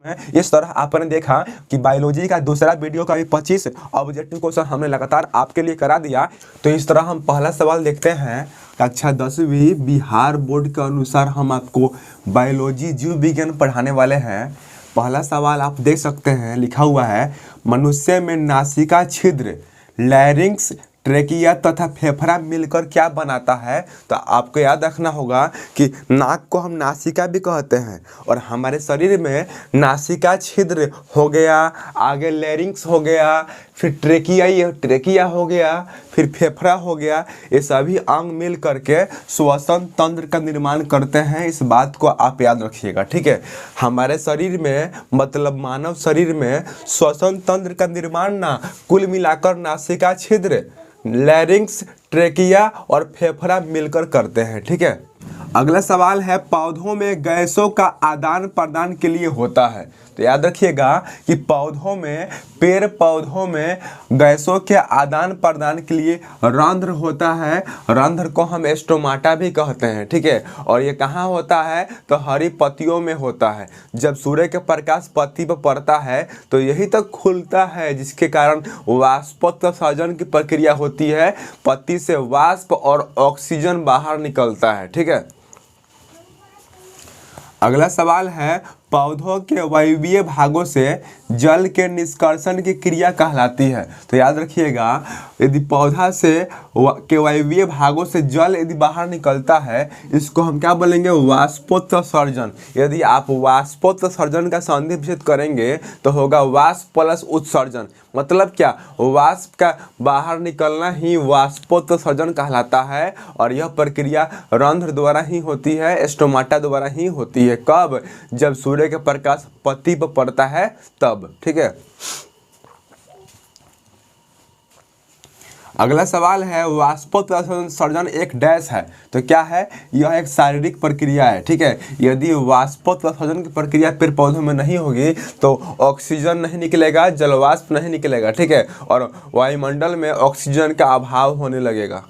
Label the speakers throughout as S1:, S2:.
S1: इस तरह आपने देखा कि बायोलॉजी का दूसरा वीडियो का भी 25 ऑब्जेक्टिव क्वेश्चन हमने लगातार आपके लिए करा दिया। तो इस तरह हम पहला सवाल देखते हैं। कक्षा 10वीं बिहार बोर्ड के अनुसार हम आपको बायोलॉजी जीव विज्ञान पढ़ाने वाले हैं। पहला सवाल आप देख सकते हैं, लिखा हुआ है मनुष्य में नासिका छिद्र, लैरिंक्स, ट्रेकिया तथा फेफड़ा मिलकर क्या बनाता है। तो आपको याद रखना होगा कि नाक को हम नासिका भी कहते हैं और हमारे शरीर में नासिका छिद्र हो गया, आगे लैरिंक्स हो गया, फिर ट्रेकिया हो गया, फिर फेफड़ा हो गया। ये सभी अंग मिल करके श्वसन तंत्र का निर्माण करते हैं। इस बात को आप याद रखिएगा, ठीक है। हमारे शरीर में मतलब मानव शरीर में श्वसन तंत्र का निर्माण ना कुल मिलाकर नासिका छिद्र, लैरिंक्स, ट्रेकिया और फेफड़ा मिलकर करते हैं, ठीक है। अगला सवाल है पौधों में गैसों का आदान प्रदान के लिए होता है। तो याद रखिएगा कि पेड़ पौधों में गैसों के आदान प्रदान के लिए रंध्र होता है। रंध्र को हम स्टोमाटा भी कहते हैं, ठीक है। और ये कहाँ होता है तो हरी पत्तियों में होता है। जब सूर्य के प्रकाश पत्ती पर पड़ता है तो यही तक खुलता है, जिसके कारण वाष्पोत्सर्जन की प्रक्रिया होती है। पत्ती से वाष्प और ऑक्सीजन बाहर निकलता है, ठीक है। अगला सवाल है पौधों के वायवीय भागों से जल के निष्कर्षण की क्रिया कहलाती है। तो याद रखिएगा यदि पौधा से के वायवीय भागों से जल यदि बाहर निकलता है, इसको हम क्या बोलेंगे, वाष्पोत्सर्जन। यदि आप वाष्पोत्सर्जन का संधि विच्छेद करेंगे तो होगा वाष्प प्लस उत्सर्जन। मतलब क्या, वाष्प का बाहर निकलना ही वाष्पोत्सर्जन कहलाता है। और यह प्रक्रिया रंध्र द्वारा ही होती है, स्टोमाटा द्वारा ही होती है। कब, जब सूर्य के प्रकाश पत्ती पर पड़ता है तब, ठीक है। अगला सवाल है वाष्पोत्सर्जन एक डैश है। तो क्या है, यह एक शारीरिक प्रक्रिया है, ठीक है। यदि वाष्पोत्सर्जन की प्रक्रिया पेड़ पौधों में नहीं होगी तो ऑक्सीजन नहीं निकलेगा, जलवाष्प नहीं निकलेगा, ठीक है। और वायुमंडल में ऑक्सीजन का अभाव होने लगेगा।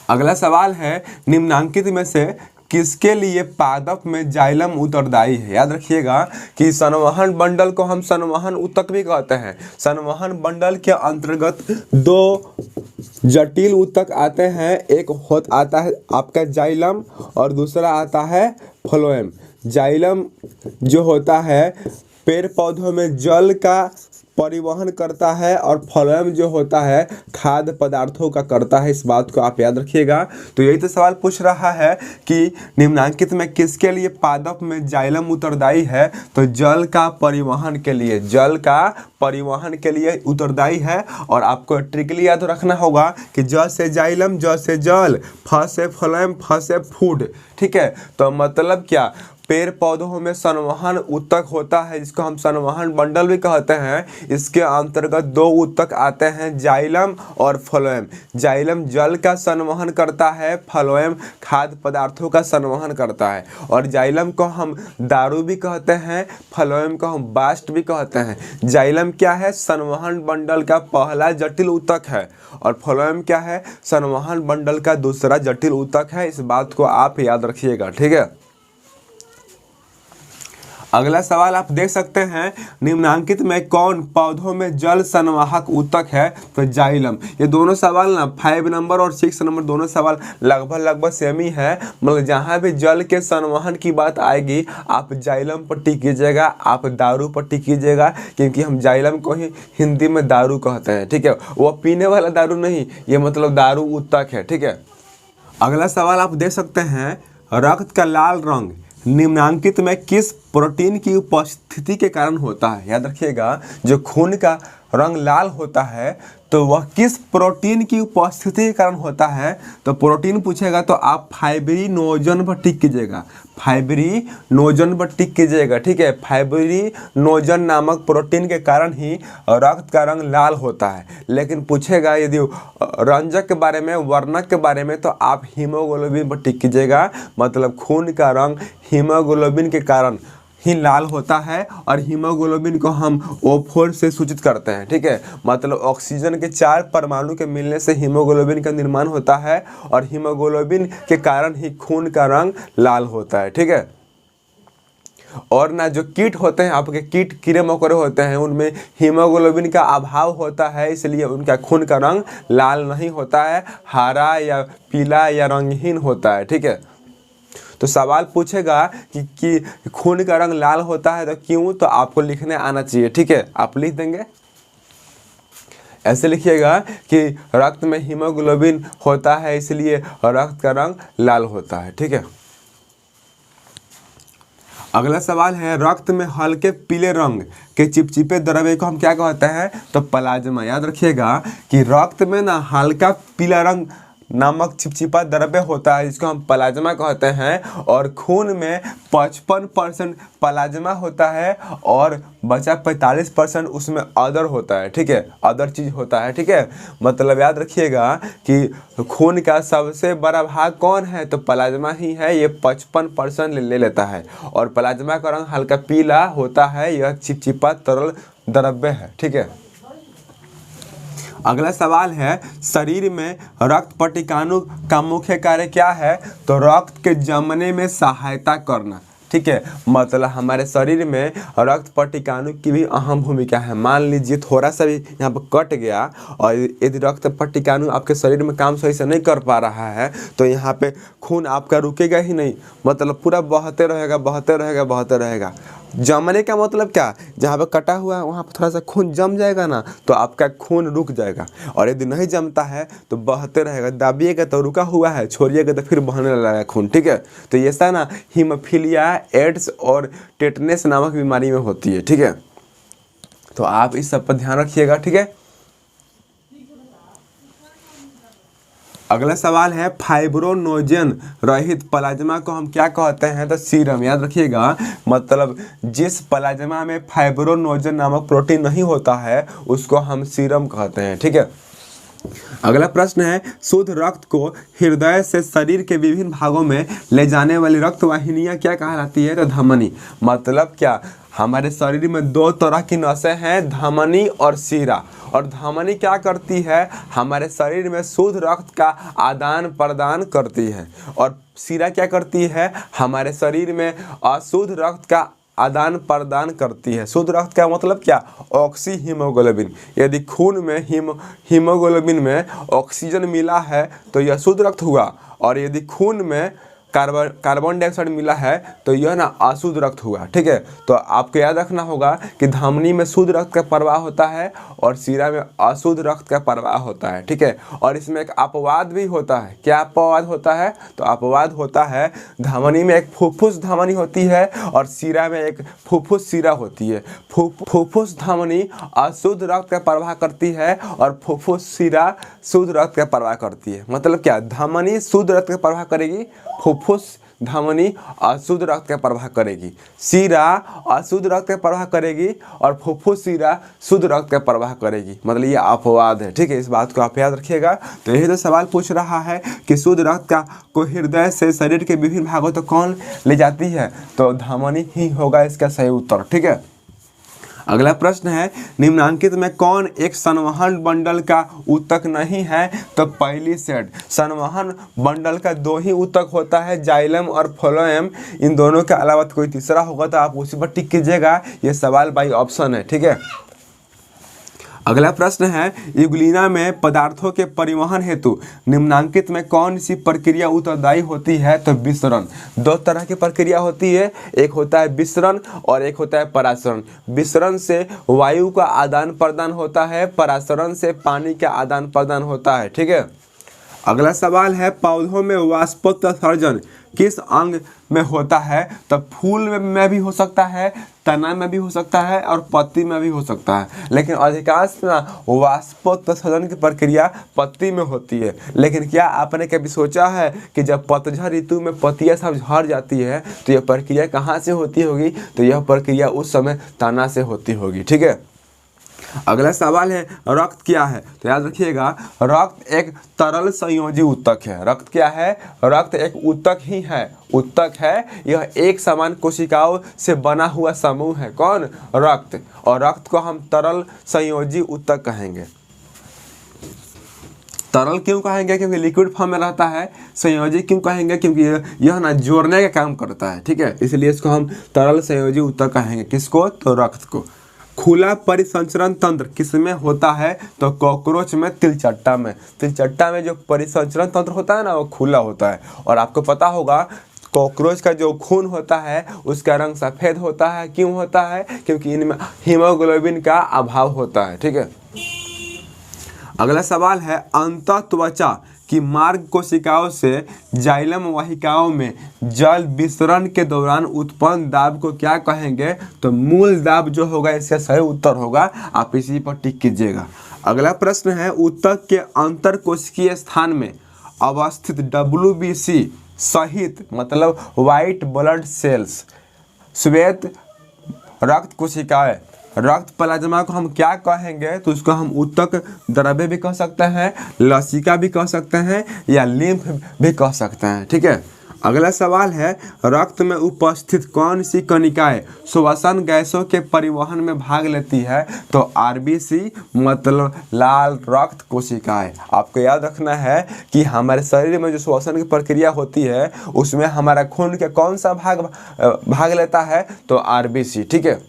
S1: अगला सवाल है निम्नांकित में से किसके लिए पादप में जाइलम उत्तरदायी है। याद रखिएगा कि संवहन बंडल को हम संवहन ऊतक भी कहते हैं। संवहन बंडल के अंतर्गत दो जटिल ऊतक आते हैं। एक आता है आपका जाइलम और दूसरा आता है फ्लोएम। जाइलम जो होता है पेड़ पौधों में जल का परिवहन करता है और फ्लोएम जो होता है खाद्य पदार्थों का करता है। इस बात को आप याद रखिएगा। तो यही तो सवाल पूछ रहा है कि निम्नांकित में किसके लिए पादप में जाइलम उत्तरदायी है। तो जल का परिवहन के लिए उत्तरदायी है। और आपको ट्रिकली याद रखना होगा कि ज से जाइलम, ज से जल, फ से फ्लोएम, फ से फूड, ठीक है। तो मतलब क्या, पेड़ पौधों में संवहन ऊतक होता है जिसको हम संवहन बंडल भी कहते हैं। इसके अंतर्गत दो ऊतक आते हैं, जाइलम और फ्लोएम। जाइलम जल का संवहन करता है, फ्लोएम खाद्य पदार्थों का संवहन करता है। और जाइलम को हम दारू भी कहते हैं, फ्लोएम को हम बास्ट भी कहते हैं। जाइलम क्या है, संवहन बंडल का पहला जटिल ऊतक है और फ्लोएम क्या है, संवहन बंडल का दूसरा जटिल ऊतक है। इस बात को आप याद रखिएगा, ठीक है। अगला सवाल आप देख सकते हैं निम्नांकित में कौन पौधों में जल संवाहक ऊतक है। तो जाइलम। ये दोनों सवाल ना 5 नंबर और 6 नंबर दोनों सवाल लगभग सेम ही है। मतलब जहाँ भी जल के संवहन की बात आएगी आप जाइलम पर टिक कीजिएगा, आप दारू पर टिक कीजिएगा, क्योंकि हम जाइलम को ही हिंदी में दारू कहते हैं, ठीक है। वो पीने वाला दारू नहीं, ये मतलब दारू ऊतक है, ठीक है। अगला सवाल आप देख सकते हैं रक्त का लाल रंग निम्नांकित में किस प्रोटीन की उपस्थिति के कारण होता है। याद रखिएगा जो खून का रंग लाल होता है तो वह किस प्रोटीन की उपस्थिति के कारण होता है। तो प्रोटीन पूछेगा तो आप फाइब्रिनोजन पर टिक कीजिएगा, फाइब्रिनोजन पर टिक कीजिएगा, ठीक है। फाइब्रिनोजन नामक प्रोटीन के कारण ही रक्त का रंग लाल होता है। लेकिन पूछेगा यदि रंजक के बारे में, वर्णक के बारे में, तो आप हीमोग्लोबिन पर टिक कीजिएगा। मतलब खून का रंग हीमोग्लोबिन के कारण ही लाल होता है और हीमोग्लोबिन को हम O4 से सूचित करते हैं, ठीक है। मतलब ऑक्सीजन के 4 परमाणु के मिलने से हीमोग्लोबिन का निर्माण होता है और हीमोग्लोबिन के कारण ही खून का रंग लाल होता है, ठीक है। और ना जो कीट होते हैं आपके कीड़े मकोड़े होते हैं उनमें हीमोग्लोबिन का अभाव होता है, इसलिए उनका खून का रंग लाल नहीं होता है, हरा या पीला या रंगहीन होता है। ठीक है, तो सवाल पूछेगा कि खून का रंग लाल होता है तो क्यों, तो आपको लिखने आना चाहिए। ठीक है, आप लिख देंगे, ऐसे लिखिएगा कि रक्त में हीमोग्लोबिन होता है इसलिए रक्त का रंग लाल होता है। ठीक है, अगला सवाल है रक्त में हल्के पीले रंग के चिपचिपे द्रव्य को हम क्या कहते हैं, तो प्लाज्मा। याद रखिएगा कि रक्त में ना हल्का पीला रंग नामक चिपचिपा द्रव्य होता है जिसको हम प्लाज्मा कहते हैं, और खून में 55% प्लाज्मा होता है और बचा 45% उसमें अदर होता है। ठीक है, अदर चीज होता है। ठीक है, मतलब याद रखिएगा कि खून का सबसे बड़ा भाग कौन है, तो प्लाज्मा ही है, ये 55% ले लेता है, और प्लाज्मा का रंग हल्का पीला होता है, यह चिपचिपा तरल द्रव्य है। ठीक है, अगला सवाल है शरीर में रक्त पट्टिकाणु का मुख्य कार्य क्या है, तो रक्त के जमने में सहायता करना। ठीक है, मतलब हमारे शरीर में रक्त पट्टिकाणु की भी अहम भूमिका है। मान लीजिए थोड़ा सा भी यहाँ पर कट गया और यदि रक्त पट्टिकाणु आपके शरीर में काम सही से नहीं कर पा रहा है तो यहाँ पे खून आपका रुकेगा ही नहीं, मतलब पूरा बहते रहेगा बहते रहेगा बहते रहेगा। जमने का मतलब क्या, जहाँ पे कटा हुआ है वहाँ पर थोड़ा सा खून जम जाएगा ना तो आपका खून रुक जाएगा, और यदि नहीं जमता है तो बहते रहेगा, दाबिएगा तो रुका हुआ है, छोड़िएगा तो फिर बहने लगेगा खून। ठीक है, तो ये ऐसा ना हीमोफीलिया, एड्स और टेटनेस नामक बीमारी में होती है। ठीक है, तो आप इस सब पर ध्यान रखिएगा। ठीक है, अगला सवाल है फाइब्रोनोजन रहित प्लाज्मा को हम क्या कहते हैं, तो सीरम। याद रखिएगा, मतलब जिस प्लाज्मा में फाइब्रोनोजन नामक प्रोटीन नहीं होता है उसको हम सीरम कहते हैं। ठीक है, अगला प्रश्न है शुद्ध रक्त को हृदय से शरीर के विभिन्न भागों में ले जाने वाली रक्त वाहिनियां क्या कहलाती है, तो धमनी। मतलब क्या, हमारे शरीर में दो तरह की नसें हैं, धमनी और शिरा, और धमनी क्या करती है, हमारे शरीर में शुद्ध रक्त का आदान प्रदान करती है, और शिरा क्या करती है, हमारे शरीर में अशुद्ध रक्त का आदान प्रदान करती है। शुद्ध रक्त का मतलब क्या, ऑक्सी हीमोग्लोबिन। यदि खून में हीमोग्लोबिन में ऑक्सीजन मिला है तो यह शुद्ध रक्त हुआ, और यदि खून में कार्बन डाइऑक्साइड मिला है तो यह ना अशुद्ध रक्त हुआ। ठीक है, तो आपको याद रखना होगा कि धमनी में शुद्ध रक्त का प्रवाह होता है और शिरा में अशुद्ध रक्त का प्रवाह होता है। ठीक है, और इसमें एक अपवाद भी होता है। क्या अपवाद होता है, तो अपवाद होता है धमनी में एक फुफ्फुस धमनी होती है और शिरा में एक फुफ्फुस शिरा होती है। फुफ्फुस धमनी अशुद्ध रक्त का प्रवाह करती है और फुफ्फुस शिरा शुद्ध रक्त का प्रवाह करती है। मतलब क्या, धमनी शुद्ध रक्त का प्रवाह करेगी, फुफ्फुस धमनी अशुद्ध रक्त का प्रवाह करेगी, शिरा अशुद्ध रक्त का प्रवाह करेगी और फुफ्फुस शिरा शुद्ध रक्त का प्रवाह करेगी। मतलब ये अपवाद है। ठीक है, इस बात को आप याद रखिएगा। तो यही तो सवाल पूछ रहा है कि शुद्ध रक्त का को हृदय से शरीर के विभिन्न भागों तक कौन ले जाती है, तो धमनी ही होगा इसका सही उत्तर। ठीक है, अगला प्रश्न है निम्नांकित में कौन एक संवहन बंडल का ऊतक नहीं है, तो पहली सेट। संवहन बंडल का दो ही ऊतक होता है, जाइलम और फ्लोएम। इन दोनों के अलावा कोई तीसरा होगा तो आप उसी पर टिक कीजिएगा। ये सवाल बाई ऑप्शन है। ठीक है, अगला प्रश्न है युग्लिना में पदार्थों के परिवहन हेतु निम्नांकित में कौन सी प्रक्रिया उत्तरदायी होती है, तो विसरण। दो तरह की प्रक्रिया होती है, एक होता है विसरण और एक होता है परासरण। विसरण से वायु का आदान प्रदान होता है, परासरण से पानी का आदान प्रदान होता है। ठीक है, अगला सवाल है पौधों में वाष्पोत्सर्जन किस अंग में होता है, तो फूल में भी हो सकता है, तना में भी हो सकता है और पत्ती में भी हो सकता है, लेकिन अधिकांश ना वाष्पोत्सर्जन की प्रक्रिया पत्ती में होती है। लेकिन क्या आपने कभी सोचा है कि जब पतझड़ ऋतु में पत्तियां सब झड़ जाती है तो यह प्रक्रिया कहाँ से होती होगी, तो यह प्रक्रिया उस समय तना से होती होगी। ठीक है, अगला सवाल है रक्त क्या है, तो याद रखिएगा रक्त एक तरल संयोजी ऊतक है। रक्त क्या है, रक्त एक ऊतक ही है, ऊतक है। यह एक समान कोशिकाओं से बना हुआ समूह है। कौन, रक्त। और रक्त को हम तरल संयोजी ऊतक कहेंगे। तरल क्यों कहेंगे? क्योंकि लिक्विड फॉर्म में रहता है। संयोजी क्यों कहेंगे? क्योंकि यह ना जोड़ने का काम करता है, ठीक है, इसलिए इसको हम तरल संयोजी उत्तर कहेंगे। किसको? तो रक्त को। खुला परिसंचरण तंत्र किसमें होता है? तो कॉकरोच में, तिलचट्टा में। तिलचट्टा में जो परिसंचरण तंत्र होता है ना, वो खुला होता है। और आपको पता होगा कॉकरोच का जो खून होता है उसका रंग सफ़ेद होता है। क्यों होता है? क्योंकि इनमें हीमोग्लोबिन का अभाव होता है, ठीक है। अगला सवाल है, अंतःत्वचा की मार्ग कोशिकाओं से जाइलम वाहिकाओं में जल विसरण के दौरान उत्पन्न दाब को क्या कहेंगे? तो मूल दाब जो होगा इसका सही उत्तर होगा। आप इसी पर टिक कीजिएगा। अगला प्रश्न है, ऊतक के अंतर कोशिकीय स्थान में अवस्थित WBC सहित मतलब वाइट ब्लड सेल्स, श्वेत रक्त कोशिकाएं, रक्त प्लाज्मा को हम क्या कहेंगे? तो उसको हम ऊतक द्रव्य भी कह सकते हैं, लसिका भी कह सकते हैं, या लिम्फ भी कह सकते हैं, ठीक है। अगला सवाल है, रक्त में उपस्थित कौन सी कणिकाएं श्वसन गैसों के परिवहन में भाग लेती है? तो RBC मतलब लाल रक्त कोशिकाएं। आपको याद रखना है कि हमारे शरीर में जो श्वसन की प्रक्रिया होती है उसमें हमारा खून के कौन सा भाग लेता है? तो RBC, ठीक है।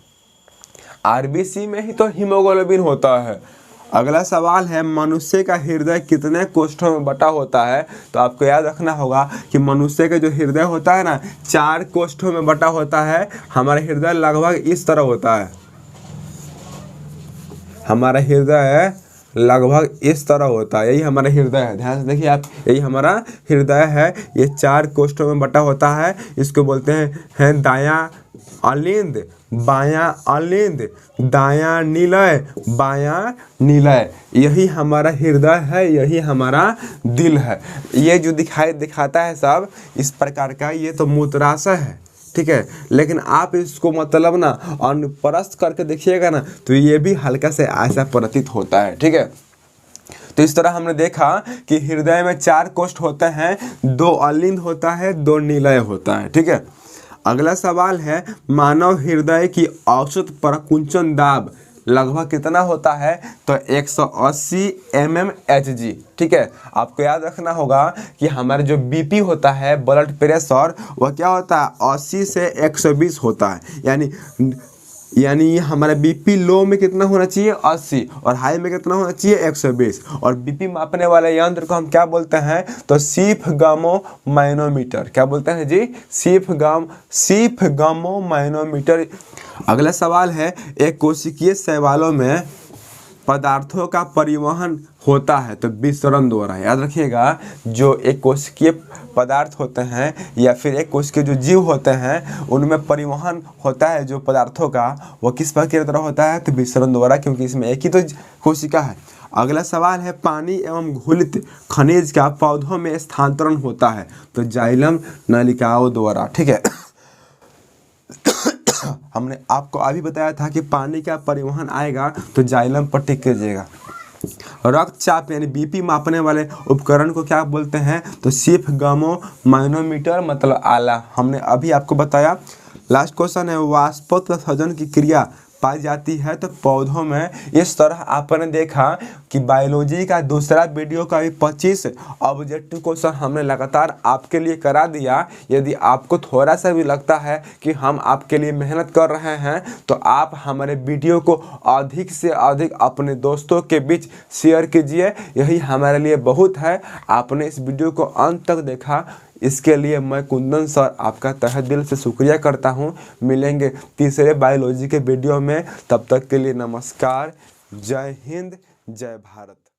S1: RBC में ही तो हीमोग्लोबिन होता है। अगला सवाल है, मनुष्य का हृदय कितने कोष्ठों में बटा होता है? तो आपको याद रखना होगा कि मनुष्य का जो हृदय होता है ना, 4 कोष्ठों में बटा होता है। हमारा हृदय लगभग इस तरह होता है। हमारा हृदय लगभग इस तरह होता है। यही हमारा हृदय है, ध्यान से देखिए आप, यही हमारा हृदय है। ये 4 कोष्ठों में बटा होता है। इसको बोलते हैं दायां अलिंद, बायां अलिंद, दायां निलय, बायां निलय। यही हमारा हृदय है, यही हमारा दिल है। ये जो दिखाता है सब इस प्रकार का, ये तो मूत्राशय है, ठीक है। लेकिन आप इसको मतलब ना अनुप्रस्थ करके देखिएगा ना, तो ये भी हल्का से ऐसा प्रतीत होता है, ठीक है। तो इस तरह हमने देखा कि हृदय में 4 कोष्ठ होते हैं, 2 अलिंद होता है, 2 निलय होता है, ठीक है। अगला सवाल है, मानव हृदय की औसत प्रकुंचन दाब लगभग कितना होता है? तो 180 mmHg, ठीक है। आपको याद रखना होगा कि हमारा जो BP होता है, ब्लड प्रेशर, वह क्या होता है? 80 से 120 होता है। यानी हमारा BP लो में कितना होना चाहिए? 80, और हाई में कितना होना चाहिए? 120। और BP मापने वाले यंत्र को हम क्या बोलते हैं? तो सीफगामो मैनोमीटर। क्या बोलते हैं जी? सीफगामो मैनोमीटर। अगला सवाल है, एक कोशिकीय शैवालों में पदार्थों का परिवहन होता है तो विसरण द्वारा। याद रखिएगा, जो एक कोशिकीय पदार्थ होते हैं या फिर एक कोशिकीय जो जीव होते हैं उनमें परिवहन होता है जो पदार्थों का, वो किस प्रक्रिया द्वारा होता है? तो विसरण द्वारा, क्योंकि इसमें एक ही तो कोशिका है। अगला सवाल है, पानी एवं घुलित खनिज का पौधों में स्थानांतरण होता है तो जाइलम नलिकाओं द्वारा, ठीक है। हमने आपको अभी बताया था कि पानी का परिवहन आएगा तो जाइलम पर टिक कीजिएगा। रक्तचाप यानी BP मापने वाले उपकरण को क्या बोलते हैं? तो सीफगामो मैनोमीटर मतलब आला। हमने अभी आपको बताया। लास्ट क्वेश्चन है, वाष्पोत्सर्जन की क्रिया पाई जाती है तो पौधों में। इस तरह आपने देखा कि बायोलॉजी का दूसरा वीडियो का भी 25 ऑब्जेक्टिव क्वेश्चन हमने लगातार आपके लिए करा दिया। यदि आपको थोड़ा सा भी लगता है कि हम आपके लिए मेहनत कर रहे हैं तो आप हमारे वीडियो को अधिक से अधिक अपने दोस्तों के बीच शेयर कीजिए, यही हमारे लिए बहुत है। आपने इस वीडियो को अंत तक देखा, इसके लिए मैं कुंदन सर आपका तहे दिल से शुक्रिया करता हूँ। मिलेंगे तीसरे बायोलॉजी के वीडियो में, तब तक के लिए नमस्कार। जय हिंद, जय भारत।